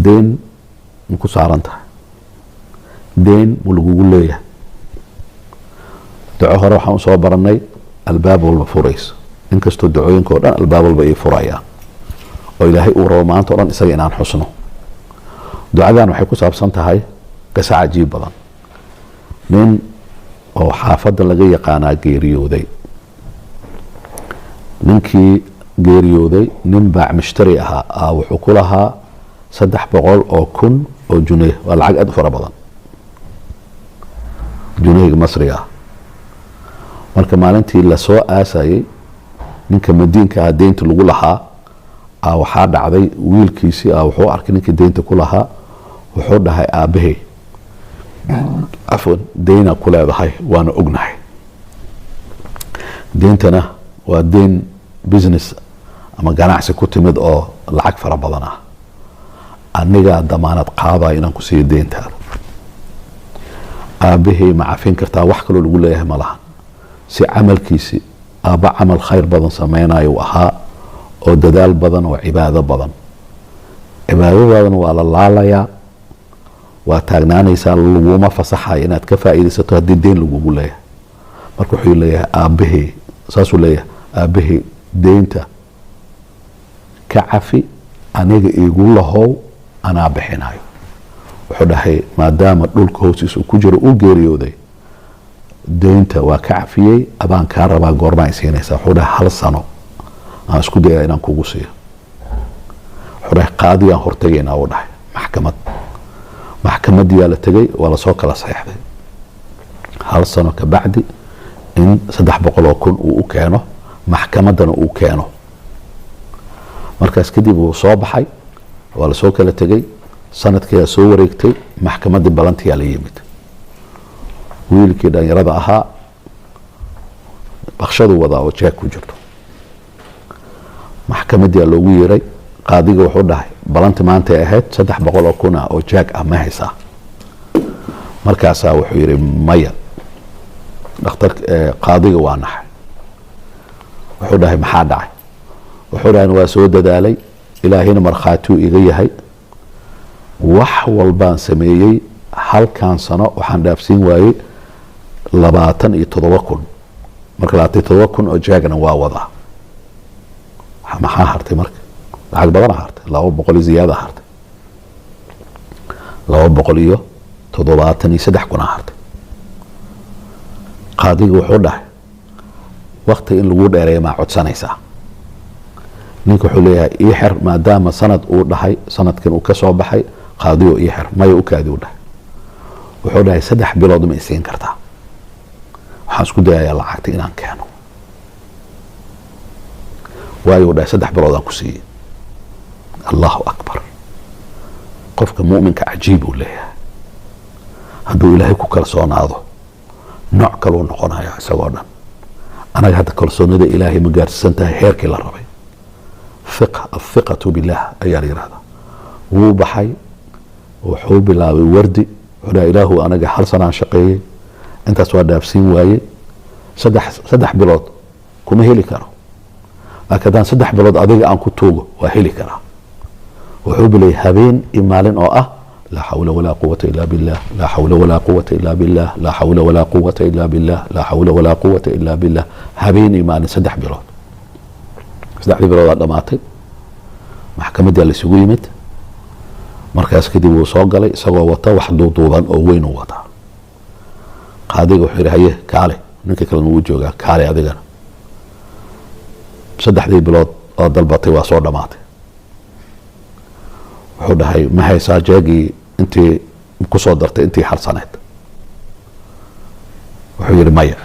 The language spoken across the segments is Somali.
deen maku saaran tahay, deen mu lagugu leeyahay. duco hore waxaan usoo baranay albaab walba furaysa, inkastoo ducooyinka oo dhan albaab walba ay furayaan oo ilaahay uu rabo maanta o dhan isaga inaan xusno. ducadan waxay ku saabsan tahay qiso cajiib badan. nin oo xaafadda laga yaqaanaa geeriyooday. ninkii geeriyooday nin baac mushtari ahaa wuxuu ku lahaa 300,000 oo junee, waa lacag aad u fara badan, juneyga masriga ah. marka maalintii lasoo aasayay ninka madiinka ah deynta lagu lahaa waxaa dhacday wiilkiisii wuxuu arkay ninkii deynta ku lahaa, wuxuu dhahay aabbahay afwan deyna ku leedahay waana ognahay, deyntana waa deyn business ama ganacsi ku timid oo lacag fara badan ah, anigaa damaanad qaadaya inaan ku siiyo deyntaada. aabbahay ma cafin kartaa? wax kaloo lagu leeyahay ma lahan. si camalkiisi aabba camal khayr badan samaynayo u ahaa oo dadaal badan oo cibaado badan. cibaadadaadana waa la laalayaa, waa taagnaanaysaa, laguma fasaxayo inaad ka faa'iidaysato haddii deyn lagugu leeyahay. marka wuxuu leeyahay aabbahay, saasuu leeyahay aabbahay deynta ka cafi, aniga igu lahow anaa bixinayo. wuxuu dhahay maadaama dhulka hoostiisa uu ku jiro uu geeriyooday, deynta waa ka cafiyey, abaan kaa rabaa goormaa isiinaysaa? wuxuu dhahay 1 sano aan isku dayaa inaan kugu siiyo. wuxuu dhahay qaadiyaan hortagaynaa u dhahay maxkamadiyaa la tegay, waa lasoo kala saxeexday 1 sano ka bacdi in 300,000 uu u keeno, maxkamadana uu keeno. markaas kadib uu soo baxay, waa lasoo kala tegay, sanadkiyaa soo wareegtay, maxkamadii balantiyaa la yimid. wiilkii dhalinyarada ahaa bakshadu wadaa oo jeeg ku jirto, maxkamadiyaa loogu yeeray. qaadiga wuxuu dhahay balanti maantay ahayd 300,000 oo jeeg ah ma haysaa? markaasaa wuxuu yidhi maya. qaadiga waa naxay, wuxuu dhahay maxaa dhacay? wuxuu dhahay waa soo dadaalay, ilaahayna markhaatiu iga yahay, wax walbaan sameeyey, halkan sano waxaan dhaafsiin waayey 27,000. marka 27,000 oo jeegna waa wadaa. maxaa hartay marka? lacag badana hartay, 200 ziyaada hartay, 273,000 hartay. qaadiga wuxuu dhahay waqti in lagu dheereeya maa codsanaysaa? ninka wuxuu leeyahay ii xer, maadaama sanad uu dhahay, sanadkan uu ka soo baxay, qaadigo ii xer. maya u kaadi u dhahay. wuxuu dhahay 3 bilood ma isiin kartaa? waxaan isku dayayaa lacagta inaan keeno. waayo u dhahay 3 bilood aan ku siiyey. allahu akbar. qofka mu'minka cajiib uu leeyahay. hadduu ilaahay ku kalsoonaado nooc kaluu noqonaya isagoo dhan. anaga hadda kalsoonida ilaahay ma gaarsiisan tahay heerkii la rabay. athiqatu billah ayaa la yidhahdaa. wuu baxay, wuxuu bilaabay wardi, wuxuu dhahay ilaahu anaga 1 sanaan shaqeeyey, intaas waa dhaafsiin waayey, 3 bilood kuma heli karo, laakiin haddaan 3 bilood adiga aan ku tuugo waa heli karaa. wuxuu bilayay habeen iyo maalin oo ah laa xawla walaa quwata illa billah, laa xawla walaa quwata illa billah, laa xawla walaa quwata illa billah, laa xawla walaa quwata illa billah. habeen iyo maalin 3 bilood. 3 biloodaa dhamaatay, maxkamadii la isugu yimid. markaas kadib wuu soo galay isagoo wata wax duuduuban oo weyn u wataa. qaadiga wuxuu yidhi haye kaale, ninka kalena wuu joogaa, kaale adigana 3 bilood oo dalbatay waa soo dhamaatay. wuxuu dhahay ma haysaa jeegii intii kusoo dartay intii harsaneed? wuxuu yidhi maya.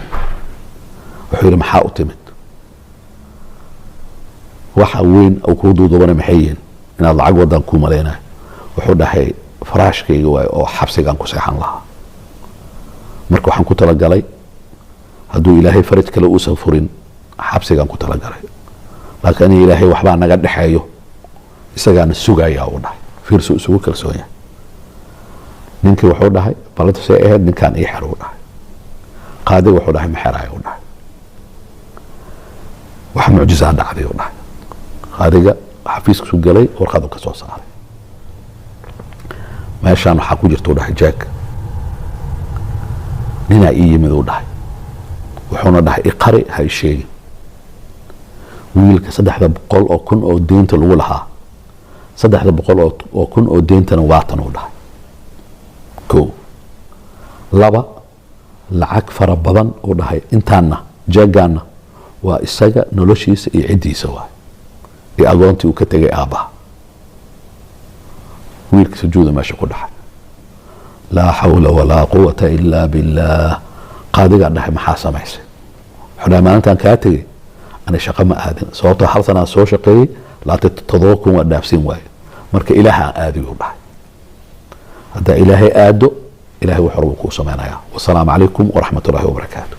wuxuu yidhi maxaa u timid? waxa weyn oo kuu duuduubana maxay yihiin? inaad lacag wadaan kuu malaynayo. wuxuu dhahay faraashkayga waay oo xabsigaan ku seexan lahaa. marka waxaan ku talagalay hadduu ilaahay faraj kale uusan furin, xabsigaan ku talagalay, laakiin in ilaahay waxbaa naga dhexeeyo, isagaana sugayaa u dhahay. fiirsu isugu kalsoon yahay. ninkii wuxuu dhahay balanta say ahayd ninkaan ii xer u dhahay. qaadiga wuxuu dhahay ma xeraaya u dhahay. wax mucjizaa dhacday u dhahay. qaadiga xafiiskiisu galay, warqadu ka soo saaray. meeshaan waxaa ku jirta u dhahay jeeg ninaa ii yimid uu dhahay wuxuuna dhahay iqari ha i sheegin wiilka 300,000 oo deynta lagu lahaa 300,000 oo deyntana waatan uu dhahay ko laba lacag fara badan uu dhahay intaana jeegaana waa isaga noloshiisa iyo cidiisa waay iyo agoontii uu ka tegay aabaha wiilka sujuuda meesha ku dhaxay laa xawla walaa quwata ilaa billaah qaadigaa dhahay maxaa samaysay wuxuu dhahay maalintaan kaa tegay ani shaqo ma aadin sababtoo hal sanaa soo shaqeeyey laata 7,000 waa dhaafsiin waaye marka ilaaha aadiyu dhahay haddaa ilaahay aado ilaahay wuxuu rabo kuu samaynayaa wasalaamu calaykum waraxmatullaahi wabarakaatu